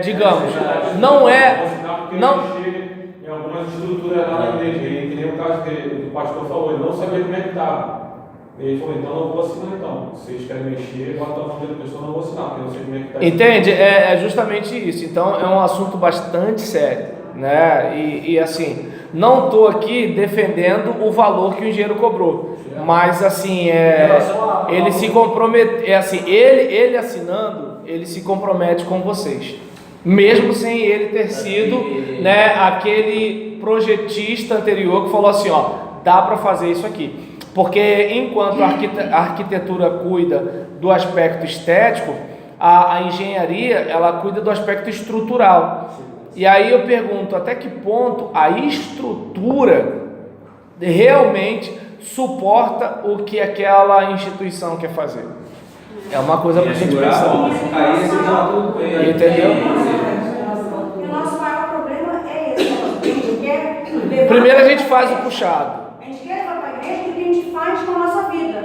digamos, não é... Não, em algumas estruturas lá na igreja, e que nem o caso que o pastor falou, ele não sabia como é que estava. Ele falou, então não vou assinar então. Se vocês querem mexer, bota a mão da pessoa, não vou assinar, porque eu não sei como é que está. Entende? É justamente isso. Então é um assunto bastante sério, né? E assim, não estou aqui defendendo o valor que o engenheiro cobrou, mas assim, ele se compromete, assim, ele assinando, ele se compromete com vocês, mesmo sem ele ter sido, né, aquele projetista anterior que falou assim, ó, dá para fazer isso aqui. Porque enquanto a arquitetura cuida do aspecto estético, a engenharia ela cuida do aspecto estrutural. E aí eu pergunto, até que ponto a estrutura realmente suporta o que aquela instituição quer fazer? É uma coisa para a gente pensar. Entendeu? E o nosso maior problema é esse. A gente quer levar... Primeiro a gente faz o puxado. A gente quer levar para a igreja o que a gente faz com a nossa vida.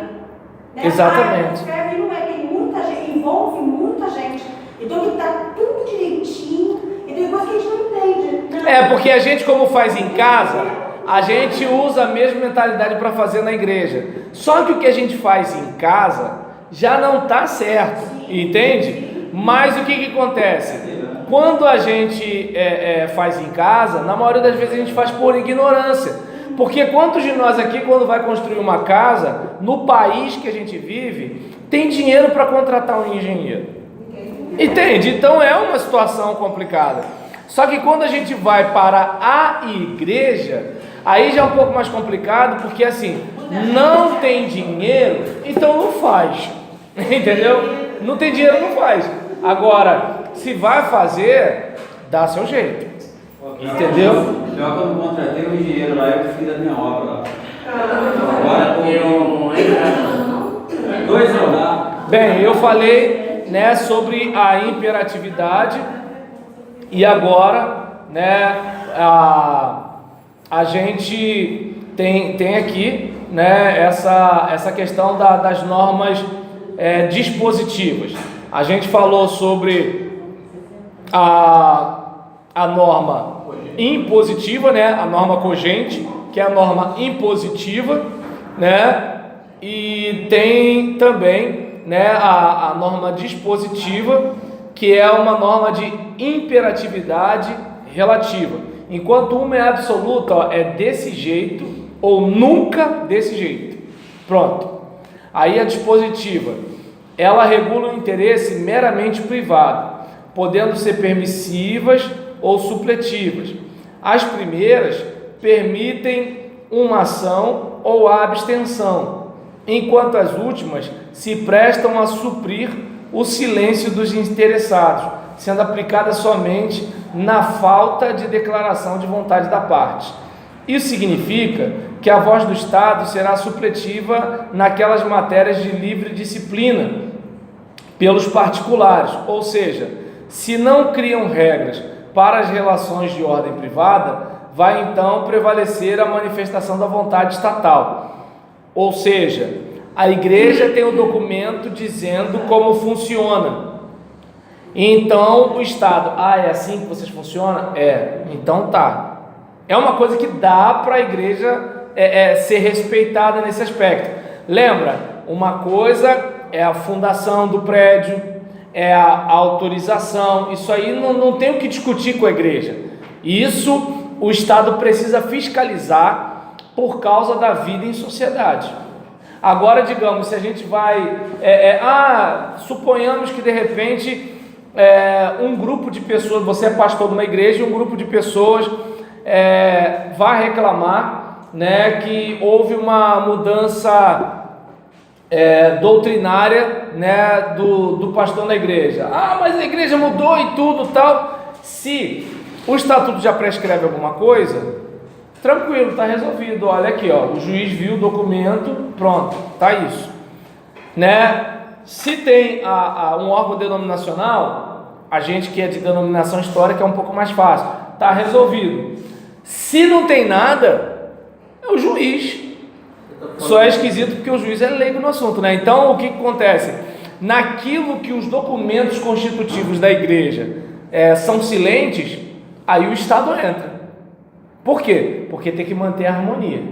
Né? Exatamente. Escreve não é, tem muita gente, envolve muita gente. Então que está tudo direitinho e tem coisa que a gente não entende. Porque a gente, como faz em casa, a gente usa a mesma mentalidade para fazer na igreja. Só que o que a gente faz em casa já não está certo, entende? Mas o que acontece? Quando a gente faz em casa, na maioria das vezes a gente faz por ignorância. Porque quantos de nós aqui, quando vai construir uma casa, no país que a gente vive, tem dinheiro para contratar um engenheiro? Entende? Então é uma situação complicada. Só que quando a gente vai para a igreja, aí já é um pouco mais complicado, porque assim, não tem dinheiro, então não faz. Entendeu? Não tem dinheiro, não faz. Agora, se vai fazer, dá seu jeito. Entendeu? Pior que eu não contratei um engenheiro lá, eu fiz a minha obra lá. Agora eu... 2 anos. Bem, eu falei, né, sobre a imperatividade e agora, né, a gente tem aqui, né, essa questão das normas dispositivas. A gente falou sobre a norma impositiva, né, a norma cogente, que é a norma impositiva, né, e tem também, né, a norma dispositiva, que é uma norma de imperatividade relativa. Enquanto uma é absoluta, ó, é desse jeito ou nunca desse jeito. Pronto. Aí a dispositiva, ela regula o interesse meramente privado, podendo ser permissivas ou supletivas. As primeiras permitem uma ação ou a abstenção, enquanto as últimas se prestam a suprir o silêncio dos interessados, sendo aplicada somente na falta de declaração de vontade da parte. Isso significa que a voz do Estado será supletiva naquelas matérias de livre disciplina pelos particulares, ou seja, se não criam regras para as relações de ordem privada, vai então prevalecer a manifestação da vontade estatal. Ou seja, a igreja tem o documento dizendo como funciona. Então o Estado, é assim que vocês funcionam? Então tá. É uma coisa que dá para a igreja ser respeitada nesse aspecto. Lembra, uma coisa é a fundação do prédio, é a autorização, isso aí não tem o que discutir com a igreja. Isso o Estado precisa fiscalizar por causa da vida em sociedade. Agora, digamos, se a gente vai... suponhamos que de repente um grupo de pessoas, você é pastor de uma igreja e um grupo de pessoas vai reclamar, né, que houve uma mudança doutrinária, né, do pastor na igreja. Mas a igreja mudou e tudo tal. Se o estatuto já prescreve alguma coisa, tranquilo, está resolvido. Olha aqui, ó, o juiz viu o documento, pronto, tá isso, né? Se tem um órgão denominacional, a gente que é de denominação histórica é um pouco mais fácil, tá resolvido. Se não tem nada, é o juiz. Só é esquisito porque o juiz é leigo no assunto, né? Então, o que acontece? Naquilo que os documentos constitutivos da igreja são silentes, aí o Estado entra. Por quê? Porque tem que manter a harmonia.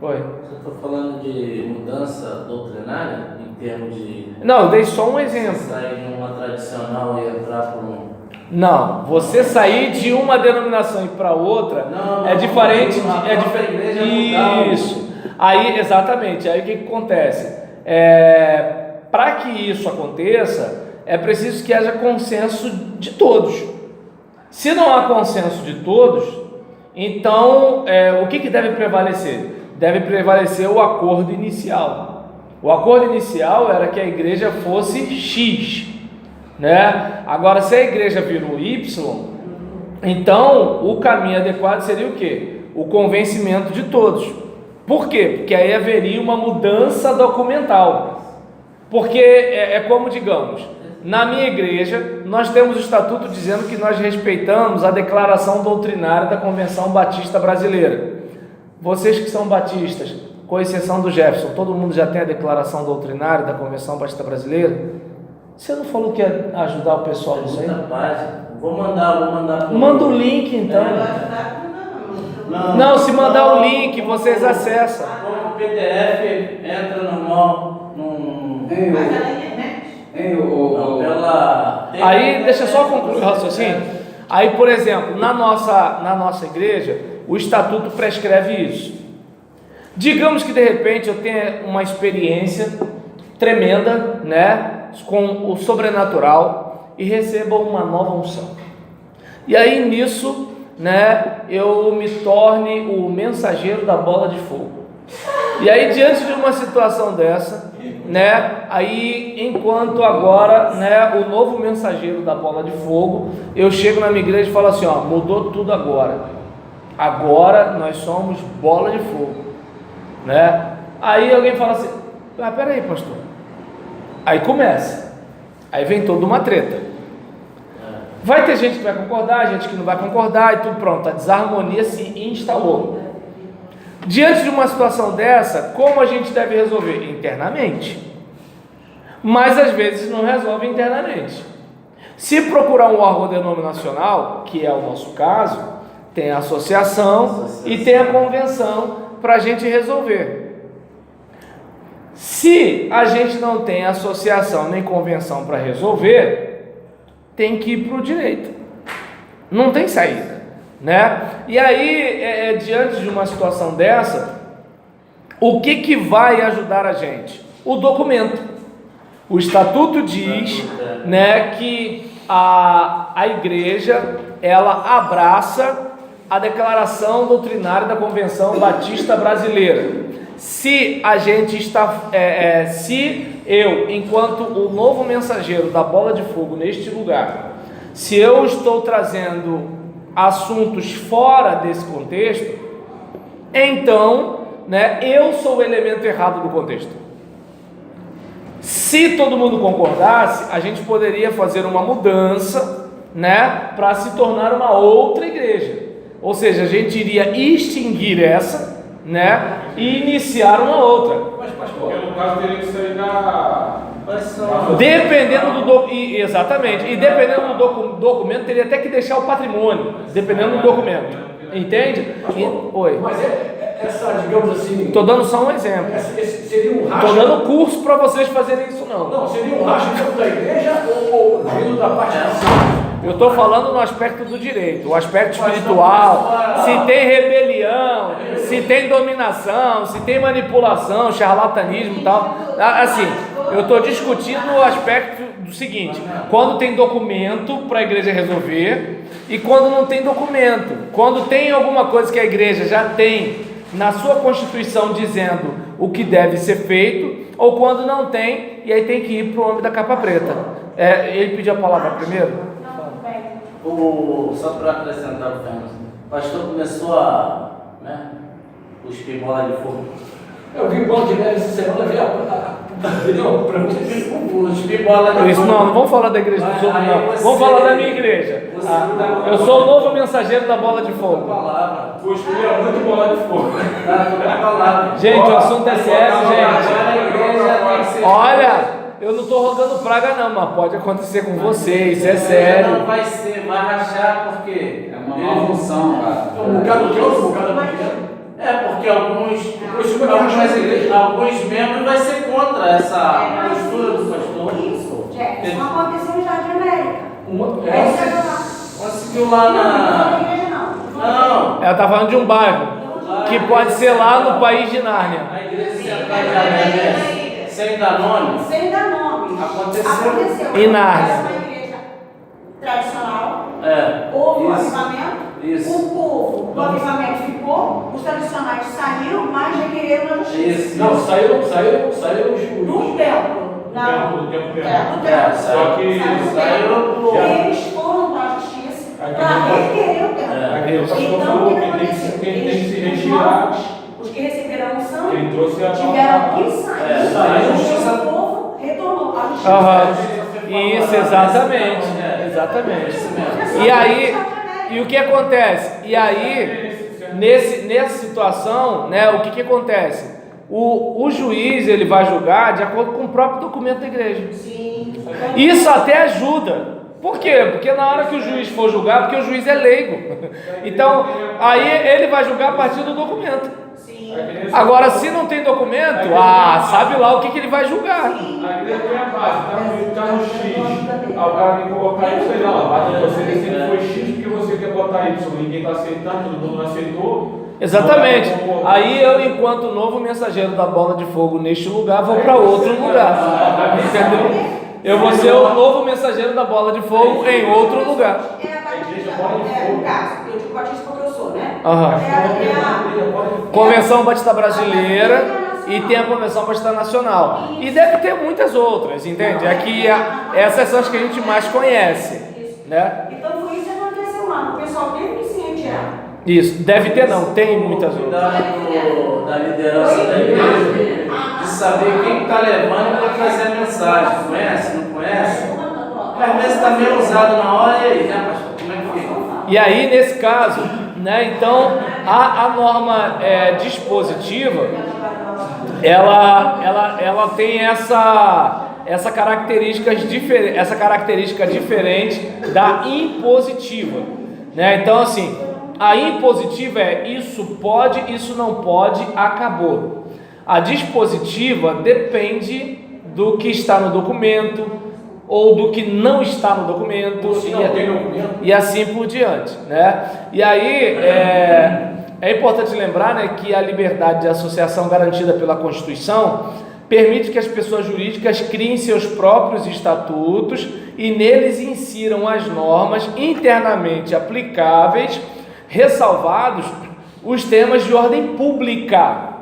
Oi. Você está falando de mudança doutrinária em termos de. Não, eu dei só um exemplo. Sair de uma tradicional e entrar para um. Não, você sair de uma denominação e para outra é diferente. Isso. Aí, exatamente. Aí o que acontece? Para que isso aconteça, é preciso que haja consenso de todos. Se não há consenso de todos, então o que deve prevalecer? Deve prevalecer o acordo inicial. O acordo inicial era que a igreja fosse X, né? Agora, se a igreja virou Y, então o caminho adequado seria o quê? O convencimento de todos. Por quê? Porque aí haveria uma mudança documental. Porque é como, digamos, na minha igreja, nós temos o estatuto dizendo que nós respeitamos a declaração doutrinária da Convenção Batista Brasileira. Vocês que são batistas, com exceção do Jefferson, todo mundo já tem a declaração doutrinária da Convenção Batista Brasileira? Você não falou que ia ajudar o pessoal nisso aí? Vou mandar. Manda o link então. Não, se mandar o link, vocês acessam. Como o PDF entra normal Aí, deixa eu só concluir o raciocínio. Aí, por exemplo, na nossa igreja, o estatuto prescreve isso. Digamos que de repente eu tenha uma experiência tremenda, né, com o sobrenatural e receba uma nova unção. E aí nisso, né, eu me torne o mensageiro da bola de fogo. E aí diante de uma situação dessa, né, aí enquanto agora, né, o novo mensageiro da bola de fogo, eu chego na minha igreja e falo assim, ó, mudou tudo agora. Agora nós somos bola de fogo, né? Aí alguém fala assim, peraí, pastor. Aí começa. Aí vem toda uma treta. Vai ter gente que vai concordar, gente que não vai concordar e tudo pronto. A desarmonia se instalou. Diante de uma situação dessa, como a gente deve resolver? Internamente. Mas às vezes não resolve internamente. Se procurar um órgão denominacional, que é o nosso caso, tem a associação e tem a convenção para a gente resolver. Se a gente não tem associação nem convenção para resolver, tem que ir para o direito. Não tem saída, né? E aí, diante de uma situação dessa, o que vai ajudar a gente? O documento. O estatuto diz, né, que a igreja, ela abraça a declaração doutrinária da Convenção Batista Brasileira. Se a gente está, se eu, enquanto o novo mensageiro da bola de fogo neste lugar, se eu estou trazendo assuntos fora desse contexto, então, né, eu sou o elemento errado do contexto. Se todo mundo concordasse, a gente poderia fazer uma mudança, né, para se tornar uma outra igreja. Ou seja, a gente iria extinguir essa, né, e iniciar uma outra. Mas porque no caso teria que sair da... Dependendo do exatamente. E dependendo do documento, teria até que deixar o patrimônio. Dependendo do documento. Entende? Oi. Mas essa, digamos assim... Estou dando só um exemplo. Seria um racha... Estou dando curso para vocês fazerem isso não. Não, seria um racha dentro da igreja ou vindo da parte de cima? Eu estou falando no aspecto do direito, o aspecto espiritual, se tem rebelião, se tem dominação, se tem manipulação, charlatanismo e tal. Assim, eu estou discutindo o aspecto do seguinte: quando tem documento para a igreja resolver e quando não tem documento. Quando tem alguma coisa que a igreja já tem na sua constituição dizendo o que deve ser feito, ou quando não tem, e aí tem que ir para o homem da capa preta. Ele pediu a palavra primeiro? Só para acrescentar o tema, o pastor começou a cuspir bola de fogo. Eu vi bola de neve essa semana, entendeu? Para mim, cuspir bola de fogo. Isso não vamos falar da igreja dos outros, não. Vamos falar da minha igreja. Eu sou o novo mensageiro da bola de fogo. Cuspir é muito bola de fogo. Palavra. Gente, o assunto é sério, gente. Olha, eu não estou rogando praga não, mas pode acontecer com você, isso é Não sério. vai ser, vai rachar porque É uma malfunção, cara. Um bocado de ouro, um bocado de dinheiro. porque alguns membros vai ser contra essa postura do pastor. Isso, Jefferson, aconteceu em Jardim América. Conseguiu lá na. Não, Ela está falando de um bairro, que pode ser lá no país de Nárnia. a igreja central de América, sem dar nome. Sem dar nome. Aconteceu. Em Nárnia. Essa é uma igreja tradicional. É. Houve um Isso. avivamento. Isso. O povo do avivamento ficou. Os tradicionais saíram, mas requereram na justiça. Isso. Não, saíram os Do templo. Não. Do templo. Do templo. Só que saíram pro. Eles foram para a justiça para requerer o templo. Aquele pastor Então, falou o que que aconteceu? quem tem que se Eles, retirar, os que receberam a unção, ele trouxe a tiveram que É, sair. a justiça- O povo retornou. A justiça. Aham. Isso, exatamente. Exatamente. E aí, e o que acontece? E aí, nessa situação, né, o que acontece? O juiz, ele vai julgar de acordo com o próprio documento da igreja. Sim. Isso até ajuda. Por quê? Porque na hora que o juiz for julgar, porque o juiz é leigo. Então, aí ele vai julgar a partir do documento. Sim. Agora, se não tem documento, sabe lá o que ele vai julgar. A igreja tem a base, tá no X. O cara tem que colocar Y, sei lá, a base de você sempre foi X porque você quer botar Y. Ninguém está aceitando, todo mundo não aceitou. Exatamente. Aí eu, enquanto novo mensageiro da bola de fogo neste lugar, vou para outro lugar. Entendeu? Eu vou ser o novo mensageiro da bola de fogo em outro lugar. É a igreja no caso. Eu digo batista porque eu sou, né? Aham. É Convenção Batista Brasileira e tem a Convenção Batista Nacional. E deve ter muitas outras, entende? Aqui essas são as que a gente mais conhece, né? Então foi isso que aconteceu lá. O pessoal teve que se retirar. Isso, deve ter não, tem muitas outras. Cuidado da liderança da igreja, de saber quem está levando para trazer a mensagem. Conhece? Não conhece? Às vezes está meio usado na hora e aí, né, pastor? Como é que fica? E aí, nesse caso, né, então, a norma dispositiva, ela tem essa característica diferente da impositiva, né? Então, assim, a impositiva é isso pode, isso não pode, acabou. A dispositiva depende do que está no documento ou do que não está no documento, e assim por diante, né? E aí é importante lembrar, né, que a liberdade de associação garantida pela Constituição permite que as pessoas jurídicas criem seus próprios estatutos e neles insiram as normas internamente aplicáveis, ressalvados os temas de ordem pública.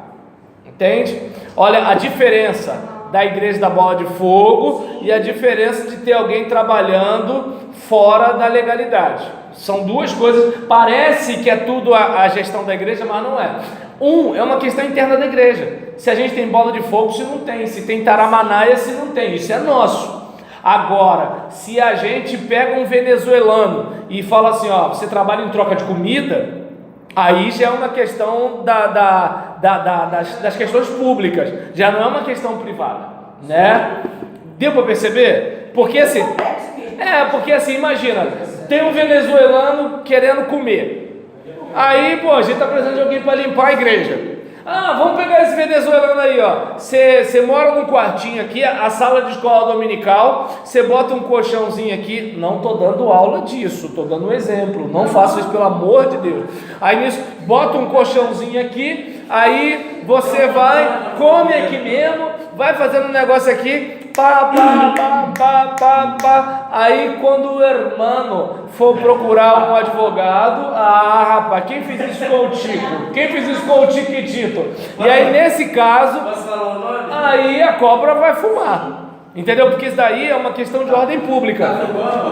Entende? Olha a diferença da igreja da bola de fogo e a diferença de ter alguém trabalhando fora da legalidade. São duas coisas, parece que é tudo a gestão da igreja, mas não é. É uma questão interna da igreja. Se a gente tem bola de fogo, se não tem. Se tem taramanaia, se não tem. Isso é nosso. Agora, se a gente pega um venezuelano e fala assim, ó, você trabalha em troca de comida, aí já é uma questão das questões públicas, já não é uma questão privada, né? Deu para perceber? Porque assim, imagina, tem um venezuelano querendo comer, aí, pô, a gente tá precisando de alguém para limpar a igreja. Vamos pegar esse venezuelano aí, ó. Você mora num quartinho aqui, a sala de escola dominical, você bota um colchãozinho aqui. Não tô dando aula disso, tô dando um exemplo. Não faça isso, pelo amor de Deus. Aí nisso, bota um colchãozinho aqui, aí você vai, come aqui mesmo, vai fazendo um negócio aqui, aí quando o irmão for procurar um advogado, rapaz, quem fez isso com o Tico? Quem fez isso com o Tiquitito? E aí nesse caso, aí a cobra vai fumar, entendeu? Porque isso daí é uma questão de ordem pública.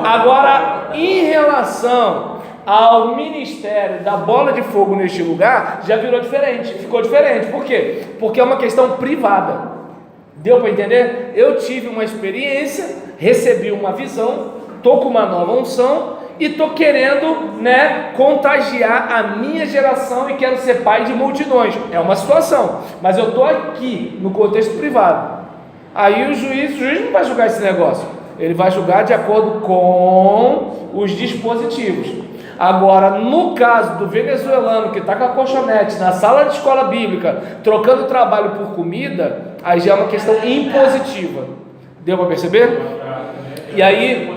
Agora, em relação ao ministério da bola de fogo neste lugar, já virou diferente, ficou diferente. Por quê? Porque é uma questão privada. Deu para entender? Eu tive uma experiência, recebi uma visão, estou com uma nova unção e estou querendo, né, contagiar a minha geração e quero ser pai de multidões. É uma situação, mas eu estou aqui no contexto privado. Aí o juiz não vai julgar esse negócio, ele vai julgar de acordo com os dispositivos. Agora, no caso do venezuelano que está com a colchonete na sala de escola bíblica, trocando trabalho por comida, aí já é uma questão impositiva. Deu para perceber? E aí,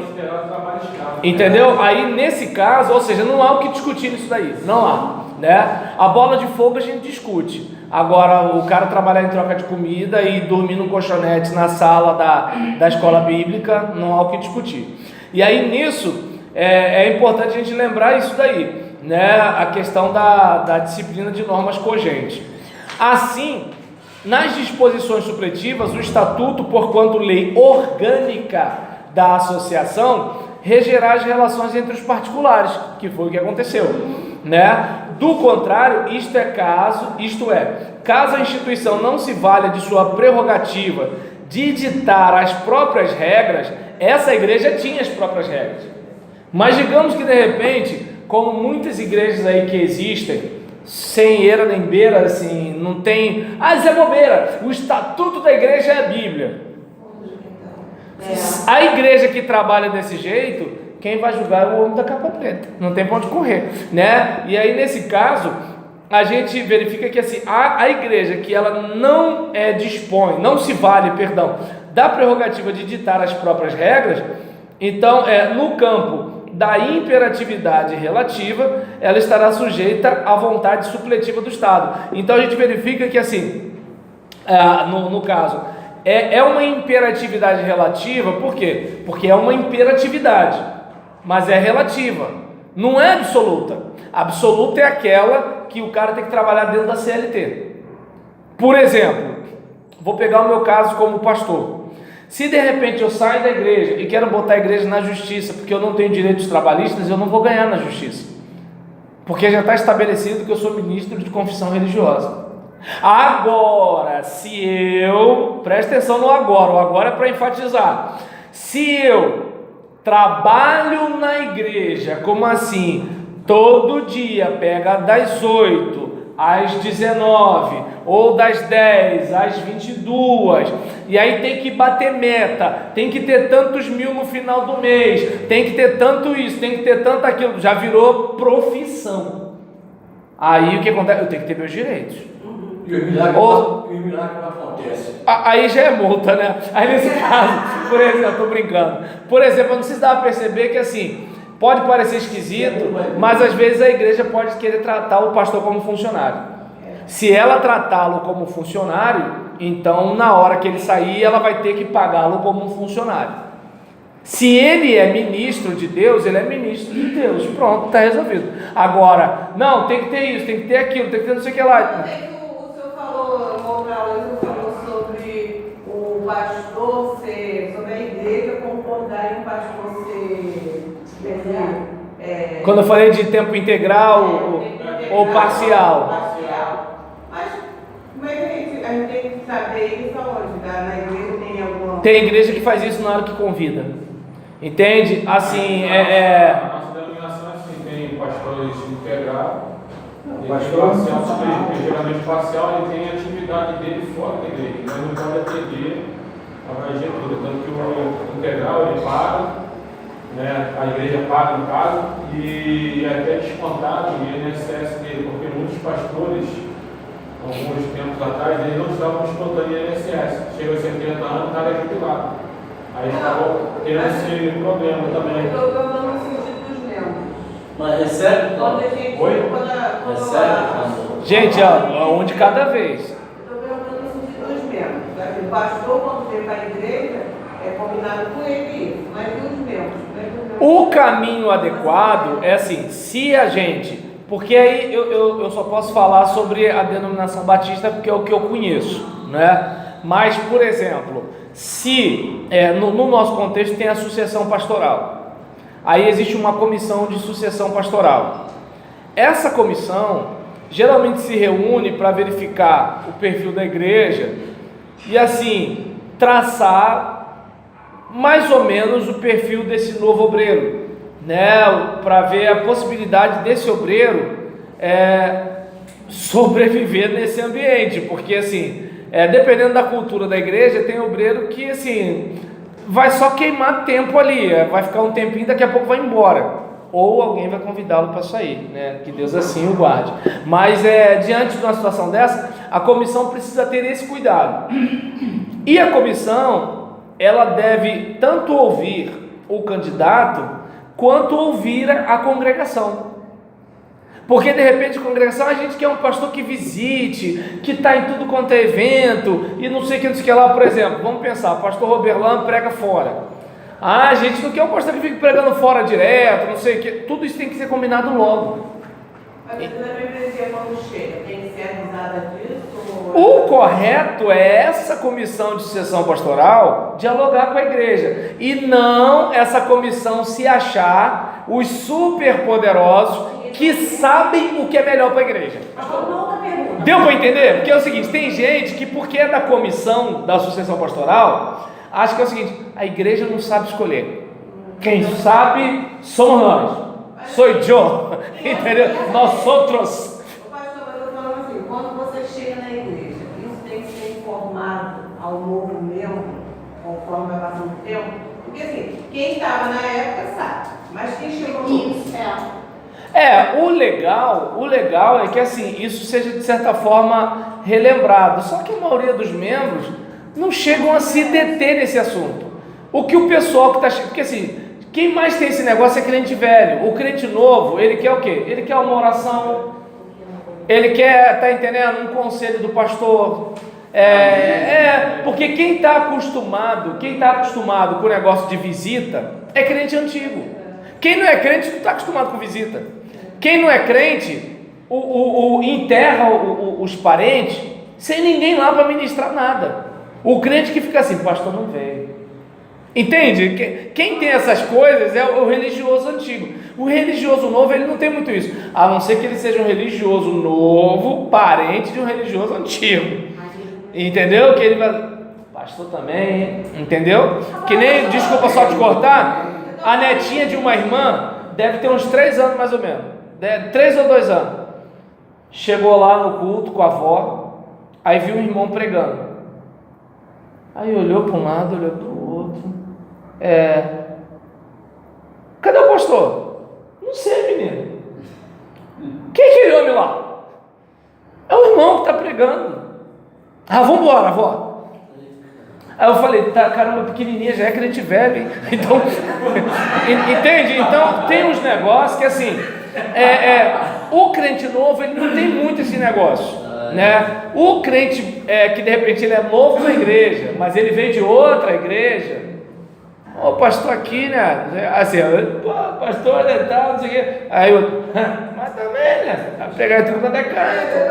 entendeu? Aí nesse caso, ou seja, não há o que discutir nisso daí, não há, né? A bola de fogo a gente discute. Agora, o cara trabalhar em troca de comida e dormir no colchonete na sala da escola bíblica, não há o que discutir. E aí nisso é importante a gente lembrar isso daí, né? A questão da disciplina de normas cogentes. Assim, nas disposições supletivas, o estatuto, porquanto lei orgânica da associação, regerá as relações entre os particulares, que foi o que aconteceu, né? Do contrário, isto é, caso a instituição não se valha de sua prerrogativa de ditar as próprias regras, essa igreja tinha as próprias regras. Mas digamos que de repente, como muitas igrejas aí que existem, sem eira nem beira, assim, não tem... isso é bobeira, o estatuto da igreja é a Bíblia. A igreja que trabalha desse jeito, quem vai julgar é o homem da capa preta, não tem pra onde correr, né? E aí nesse caso, a gente verifica que assim, a igreja que ela não não se vale, da prerrogativa de ditar as próprias regras, então no campo da imperatividade relativa, ela estará sujeita à vontade supletiva do Estado. Então a gente verifica que assim, no caso, é uma imperatividade relativa, por quê? Porque é uma imperatividade, mas é relativa, não é absoluta. Absoluta é aquela que o cara tem que trabalhar dentro da CLT. Por exemplo, vou pegar o meu caso como pastor. Se de repente eu saio da igreja e quero botar a igreja na justiça, porque eu não tenho direitos trabalhistas, eu não vou ganhar na justiça, porque já está estabelecido que eu sou ministro de confissão religiosa. Agora, se eu, presta atenção no agora, o agora é para enfatizar, se eu trabalho na igreja, como assim, todo dia pega das 8 às 19, ou das 10 às 22, e aí tem que bater meta, tem que ter tantos mil no final do mês, tem que ter tanto isso, tem que ter tanto aquilo, já virou profissão. Aí o que acontece? Eu tenho que ter meus direitos. E o milagre não acontece. Aí já é multa, né? Aí nesse caso, por exemplo, eu tô brincando. Por exemplo, eu não sei se dá para perceber que assim, pode parecer esquisito, mas às vezes a igreja pode querer tratar o pastor como funcionário. Se ela tratá-lo como funcionário, então na hora que ele sair, ela vai ter que pagá-lo como um funcionário. Se ele é ministro de Deus, ele é ministro de Deus. Pronto, está resolvido. Agora, não, tem que ter isso, tem que ter aquilo, tem que ter não sei o que lá. O senhor falou, uma outra vez, falou sobre o pastor ser, sobre a igreja concordar em o pastor ser... Quando eu falei de tempo integral ou parcial. Mas como é que a gente tem que saber isso aonde? Na igreja tem alguma... Tem igreja que faz isso na hora que convida. Entende? Assim, A nossa denominação é assim, tem pastores integral, geralmente parcial, ele tem a atividade dele fora da igreja, mas não pode atender a abranger tudo. Tanto que o integral ele paga, né, a igreja paga no caso, e é até descontado o INSS dele, porque muitos pastores, alguns tempos atrás, eles não estavam descontando o INSS. Chega a 70 anos, o cara é jubilado. Aí estavam tendo esse problema também. Eu estou dando no sentido dos membros. Mas recebe? Quando a gente... Oi? Recebe? gente, ó, um de cada vez. Estou perguntando no sentido dos membros. O pastor, quando vem para a igreja, é combinado com ele isso, mas e os membros? O caminho adequado é assim, se a gente... Porque aí eu só posso falar sobre a denominação batista porque é o que eu conheço, né? Mas, por exemplo, se no nosso contexto tem a sucessão pastoral, aí existe uma comissão de sucessão pastoral. Essa comissão geralmente se reúne para verificar o perfil da igreja e assim, traçar mais ou menos o perfil desse novo obreiro, né? Para ver a possibilidade desse obreiro sobreviver nesse ambiente, porque assim, dependendo da cultura da igreja, tem obreiro que, assim, vai só queimar tempo ali, vai ficar um tempinho, daqui a pouco vai embora. Ou alguém vai convidá-lo para sair, né? Que Deus assim o guarde. Mas, diante de uma situação dessa, a comissão precisa ter esse cuidado. E a comissão, ela deve tanto ouvir o candidato, quanto ouvir a congregação. Porque de repente a congregação, a gente quer um pastor que visite, que está em tudo quanto é evento, e não sei o que, não sei o que lá. Por exemplo, vamos pensar, pastor Roberlan prega fora. A gente não quer um pastor que fique pregando fora direto, não sei o que. Tudo isso tem que ser combinado logo. Mas a membresia quando chega, tem que ser avisada disso? O correto é essa comissão de sucessão pastoral dialogar com a igreja, e não essa comissão se achar os superpoderosos que sabem o que é melhor para a igreja. Deu para entender? Porque é o seguinte, tem gente que, porque é da comissão da sucessão pastoral, acha que é o seguinte: a igreja não sabe escolher, quem sabe somos nós, sou eu, entendeu? Nós outros. Pastor, mas eu estou falando assim, quando você chega na igreja, isso tem que ser informado ao novo membro, conforme vai passando o tempo, porque assim, quem estava na época sabe, mas quem chegou no o legal é que, assim, isso seja de certa forma relembrado, só que a maioria dos membros não chegam a se deter nesse assunto. O que o pessoal que está chegando, porque assim, quem mais tem esse negócio é crente velho. O crente novo, ele quer o quê? Ele quer uma oração, ele quer, tá entendendo? Um conselho do pastor. Porque quem está acostumado com o negócio de visita é crente antigo. Quem não é crente não está acostumado com visita. Quem não é crente, enterra os parentes sem ninguém lá para ministrar nada. O crente que fica assim, pastor não veio. Entende? Quem tem essas coisas é o religioso antigo. O religioso novo, ele não tem muito isso, a não ser que ele seja um religioso novo, parente de um religioso antigo. Entendeu? Que ele vai... Pastor também, entendeu? Que nem, desculpa só te cortar, a netinha de uma irmã deve ter uns 3 anos mais ou menos, 3 ou 2 anos. Chegou lá no culto com a avó, aí viu um irmão pregando. Aí olhou para um lado, olhou para o outro. Cadê o pastor? Não sei, menino. Quem é aquele homem lá? É o irmão que está pregando. Vamos embora, avó. Aí eu falei, tá, caramba, pequenininha, já é crente velho, hein? Então, entende? Então, tem uns negócios que, assim, o crente novo, ele não tem muito esse negócio, né? O crente que, de repente, ele é novo na igreja, mas ele vem de outra igreja, o pastor aqui, né? Assim, pastor, né, tal, não sei o quê. Aí eu, mas também, né? Vai pegar tudo quanto é canto.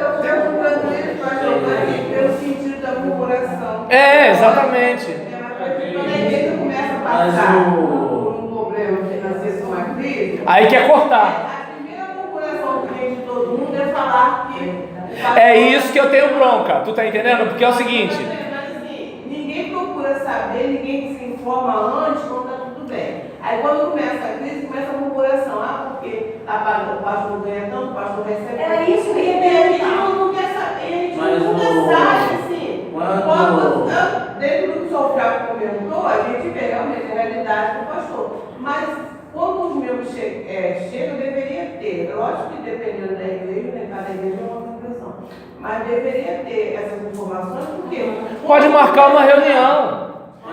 Pelo sentido da murmuração. Exatamente. Quando a igreja começa a passar por um problema financeiro, uma crise, aí quer cortar. a primeira murmuração que vem de todo mundo é falar que... É isso que eu tenho bronca, tu tá entendendo? Porque é o seguinte... Mas assim, ninguém procura saber, ninguém se informa antes quando tá tudo bem. Aí quando começa a crise, começa a murmuração. Porque o pastor ganha tanto, o pastor recebe... Era isso que eu ia E a gente perguntar. não quer saber, a gente Mas nunca sabe, assim. quando- Dentro do que o Sofrado comentou, a gente vê realmente a realidade do pastor. Mas quando os membros chegam, deveria ter, lógico que dependendo da igreja, né, cada igreja é uma impressão, mas deveria ter essas informações, porque... Pode marcar uma reunião.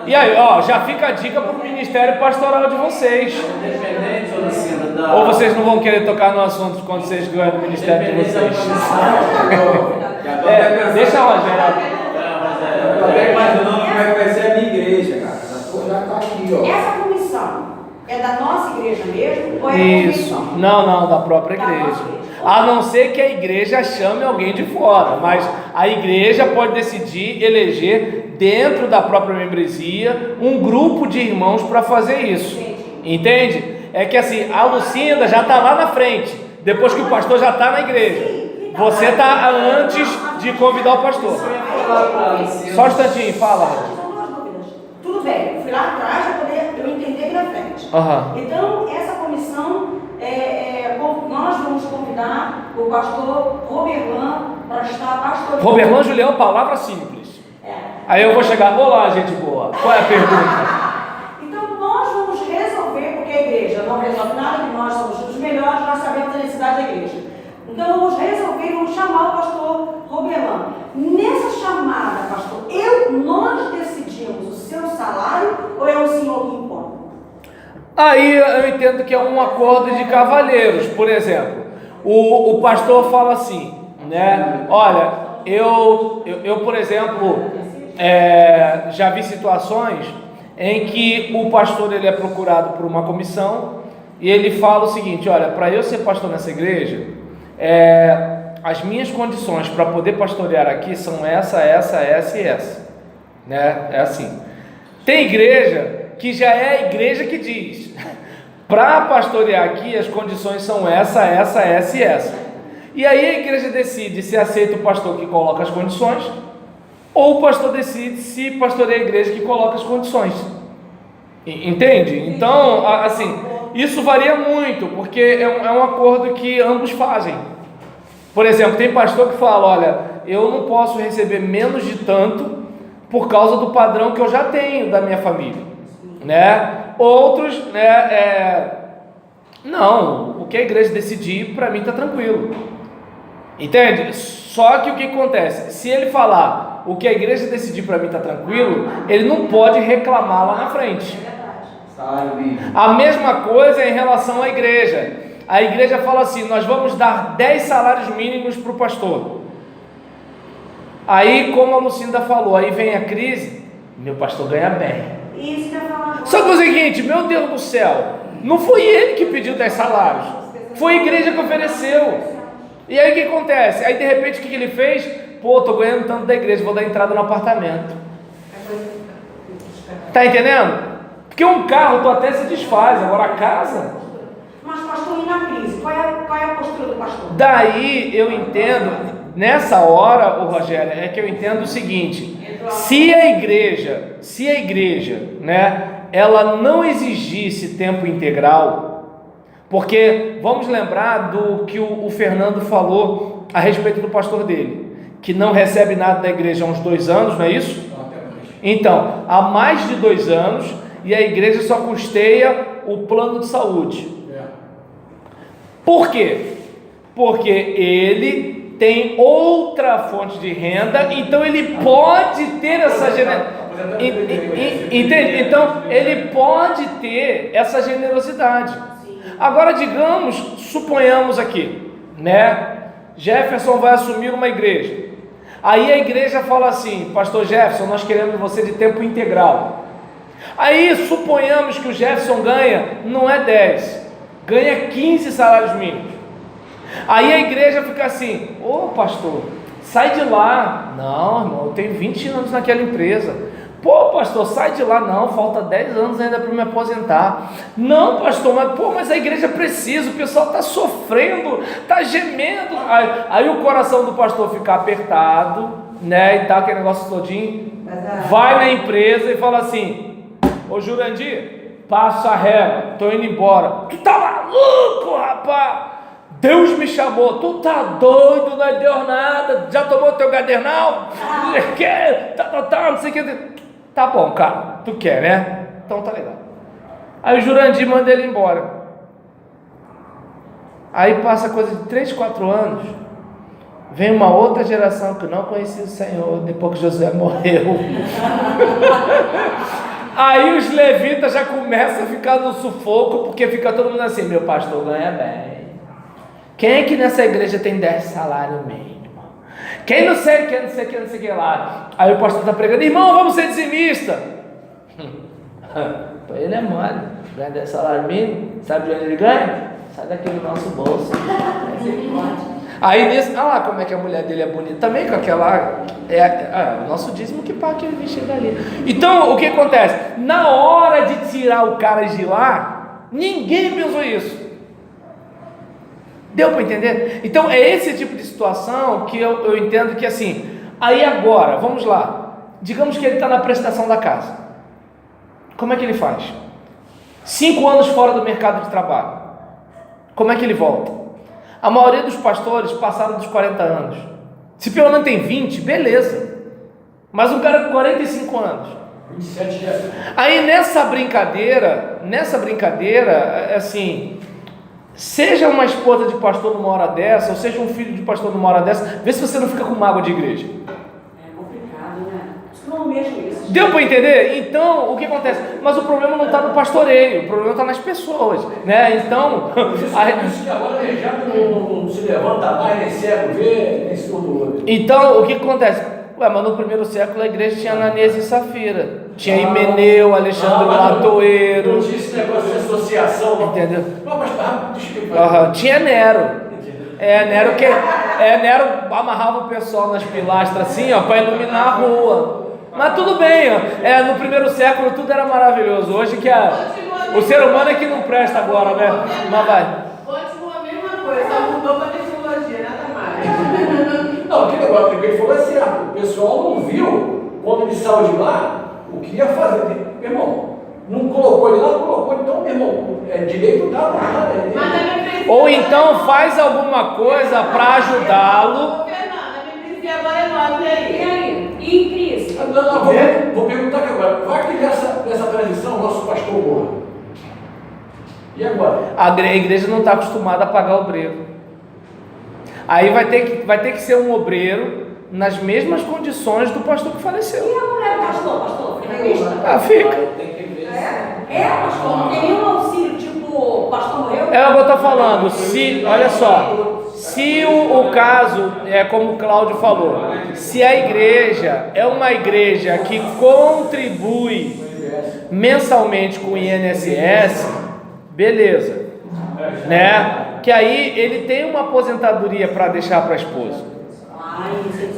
E aí, ó, já fica a dica pro ministério pastoral de vocês. Independente, ô Luciano, da... Ou vocês não vão querer tocar no assunto quando vocês ganham do ministério de Independente da vocês? comissão. Deixa a Rogério. Eu tô até imaginando como é que vai ser a minha igreja, cara. Já tá aqui, ó. Essa comissão é da nossa igreja mesmo ou é da Isso. comissão? Não, da própria Da igreja. nossa igreja. A não ser que a igreja chame alguém de fora, mas a igreja pode decidir eleger dentro da própria membresia um grupo de irmãos para fazer isso. Entende? É que assim, a Lucinda já está lá na frente, depois que o pastor já está na igreja. Você está antes de convidar o pastor. Só um instantinho, fala. São 2 dúvidas. Tudo bem, eu fui lá atrás para poder eu entender aqui na frente. Aham. Então, essa comissão, nós vamos convidar o pastor Roberlan para estar pastoreando. Roberlan Julião, palavra simples. Aí eu vou chegar, olá, gente boa, qual é a pergunta? Então nós vamos resolver, porque a igreja não resolve nada, que nós somos os melhores, nós sabemos a necessidade da igreja. Então vamos resolver, vamos chamar o pastor Roberlan. Nessa chamada, pastor, nós decidimos o seu salário ou é o senhor que impõe? Aí eu entendo que é um acordo de cavalheiros. Por exemplo, o pastor fala assim, né? Olha, eu por exemplo, já vi situações em que o pastor ele é procurado por uma comissão e ele fala o seguinte: olha, para eu ser pastor nessa igreja, as minhas condições para poder pastorear aqui são essa e essa, né? É assim. Tem igreja que já é a igreja que diz: para pastorear aqui as condições são essa e essa. E aí a igreja decide se aceita o pastor que coloca as condições, ou o pastor decide se pastoreia a igreja que coloca as condições. Entende? Então, assim, isso varia muito, porque é um acordo que ambos fazem. Por exemplo, tem pastor que fala: olha, eu não posso receber menos de tanto por causa do padrão que eu já tenho da minha família, né? Outros, né, não, o que a igreja decidir, para mim está tranquilo, entende? Só que o que acontece? Se ele falar o que a igreja decidir, para mim está tranquilo, ele não pode reclamar lá na frente. A mesma coisa em relação à igreja. A igreja fala assim: nós vamos dar 10 salários mínimos para o pastor. Aí, como a Lucinda falou, aí vem a crise, meu pastor ganha bem. Isso que eu falo. Só que é o seguinte, meu Deus do céu, não foi ele que pediu 10 salários, foi a igreja que ofereceu. E aí o que acontece? Aí de repente o que ele fez? Pô, tô ganhando tanto da igreja, vou dar entrada no apartamento. Tá entendendo? Porque um carro tu até se desfaz, agora a casa... Mas pastor, e na crise? Qual é a postura do pastor? Daí eu entendo, nessa hora, o Rogério, é que eu entendo o seguinte: se a igreja, né, ela não exigisse tempo integral, porque vamos lembrar do que o Fernando falou a respeito do pastor dele, que não recebe nada da igreja há uns 2 anos, não é isso? Então, há mais de 2 anos, e a igreja só custeia o plano de saúde. Por quê? Porque ele tem outra fonte de renda, então ele pode ter essa entende? Então ele pode ter essa generosidade. Agora, digamos, suponhamos aqui, né? Jefferson vai assumir uma igreja. Aí a igreja fala assim: pastor Jefferson, nós queremos você de tempo integral. Aí suponhamos que o Jefferson ganha, não é 10, ganha 15 salários mínimos. Aí a igreja fica assim: ô pastor, sai de lá. Não, irmão, eu tenho 20 anos naquela empresa. Pô pastor, sai de lá. Não, falta 10 anos ainda para me aposentar. Não pastor, mas a igreja precisa, o pessoal está sofrendo, está gemendo. Aí o coração do pastor fica apertado, né, e tá aquele negócio todinho. Vai na empresa e fala assim: ô Jurandir, passa a régua, tô indo embora. Tu tá maluco, rapaz? Deus me chamou. Tu tá doido, não é Deus nada. Já tomou teu gadernal? Não sei o que. Tá bom, cara, tu quer, né? Então tá legal. Aí o Jurandir manda ele embora. Aí passa coisa de 3, 4 anos, vem uma outra geração que não conhecia o Senhor, depois que Josué morreu. Aí os levitas já começam a ficar no sufoco, porque fica todo mundo assim: meu pastor ganha bem. Quem é que nessa igreja tem 10 salários mínimos? Quem não sei o que lá. Aí o pastor está pregando: irmão, vamos ser dizimista. Ele é mole, ganha 10 salários mínimos. Sabe de onde ele ganha? Sai daqui do nosso bolso. Aí nisso, olha lá como é que a mulher dele é bonita. Também com aquela... o nosso dízimo que paga que ele chega ali. Então, o que acontece? Na hora de tirar o cara de lá, ninguém pensou isso. Deu para entender? Então, é esse tipo de situação que eu entendo que assim... Aí agora, vamos lá. Digamos que ele está na prestação da casa. Como é que ele faz? 5 anos fora do mercado de trabalho. Como é que ele volta? A maioria dos pastores passaram dos 40 anos. Se pelo menos tem 20, beleza. Mas um cara com 45 anos. 27 dias. Aí nessa brincadeira, assim, seja uma esposa de pastor numa hora dessa, ou seja um filho de pastor numa hora dessa, vê se você não fica com mágoa de igreja. É complicado, né? Não mesmo isso. Deu para entender? Então, o que acontece? Mas o problema não está no pastoreio, o problema está nas pessoas, né? Então, Isso que agora já não se levanta mais, nem cego vê, nem surdo ouve. então, o que acontece? Ué, mas no primeiro século a igreja tinha Ananias e Safira, tinha Himeneu, Alexandre Latoeiro, Não tinha esse negócio de associação, não. entendeu? Não, mas deixa eu falar. Tinha Nero. Nero amarrava o pessoal nas pilastras assim, ó, para iluminar a rua. Mas tudo bem, ó. No primeiro século tudo era maravilhoso. Hoje que o ser humano é que não presta agora, né? Mas vai. Continua a mesma coisa, só mudou para tecnologia, nada mais. Não, aquele negócio que ele falou é certo. O pessoal não viu, quando ele saiu de lá, o que ia fazer. Meu irmão, não colocou ele lá, colocou. Então, meu irmão, direito tá lá. Ou então faz alguma coisa para ajudá-lo. Fernanda, me disse agora é 9, e aí? E aí? E em crise? Não, vou perguntar aqui agora. Vai que nessa transição o nosso pastor morra. E agora? A igreja não está acostumada a pagar obreiro. Aí vai ter que ser um obreiro nas mesmas condições do pastor que faleceu. E a mulher do pastor? Fica na lista? Fica. Tem que ver. Pastor, não tem nenhum auxílio, tipo, o pastor morreu? É o que eu estou falando. Olha só, se o caso é como o Cláudio falou, se a igreja é uma igreja que contribui mensalmente com o INSS, beleza, né? Que aí ele tem uma aposentadoria para deixar para a esposa.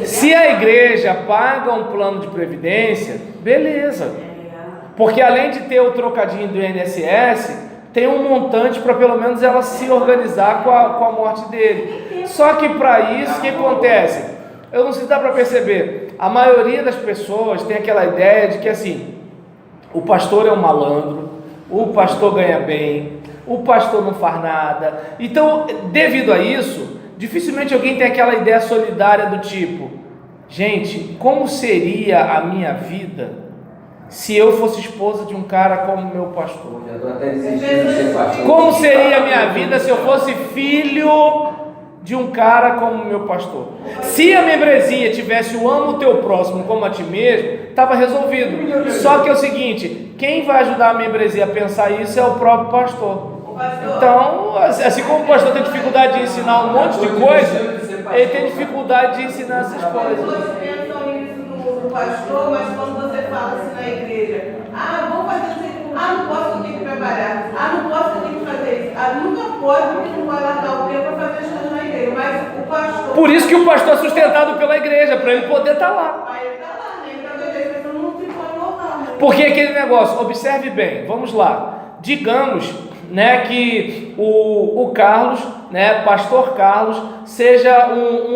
Se a igreja paga um plano de previdência, beleza, porque além de ter o trocadinho do INSS, tem um montante para pelo menos ela se organizar com a morte dele. Só que para isso, o que acontece? Eu não sei se dá para perceber, a maioria das pessoas tem aquela ideia de que assim, o pastor é um malandro, o pastor ganha bem, o pastor não faz nada. Então, devido a isso, dificilmente alguém tem aquela ideia solidária do tipo, gente, como seria a minha vida se eu fosse esposa de um cara como meu pastor? Já estou até desistindo de ser pastor. Como seria a minha vida se eu fosse filho de um cara como meu pastor? Se a membresia tivesse o amo o teu próximo como a ti mesmo, estava resolvido. Só que é o seguinte, quem vai ajudar a membresia a pensar isso é o próprio pastor. Então, assim como o pastor tem dificuldade de ensinar um monte de coisa, ele tem dificuldade de ensinar essas coisas. Pessoas pensam isso no pastor, mas quando você fala assim na igreja, vou fazer assim, não posso, eu tenho que trabalhar, não posso, eu tenho que fazer isso, nunca pode, porque não vai largar o tempo para fazer as coisas na igreja, mas o pastor... Por isso que o pastor é sustentado pela igreja, para ele poder estar lá. Aí ele está lá, né? Então, as pessoas não se põem local, né? Porque aquele negócio, observe bem, vamos lá, digamos, né, que o Carlos, né, pastor Carlos, seja um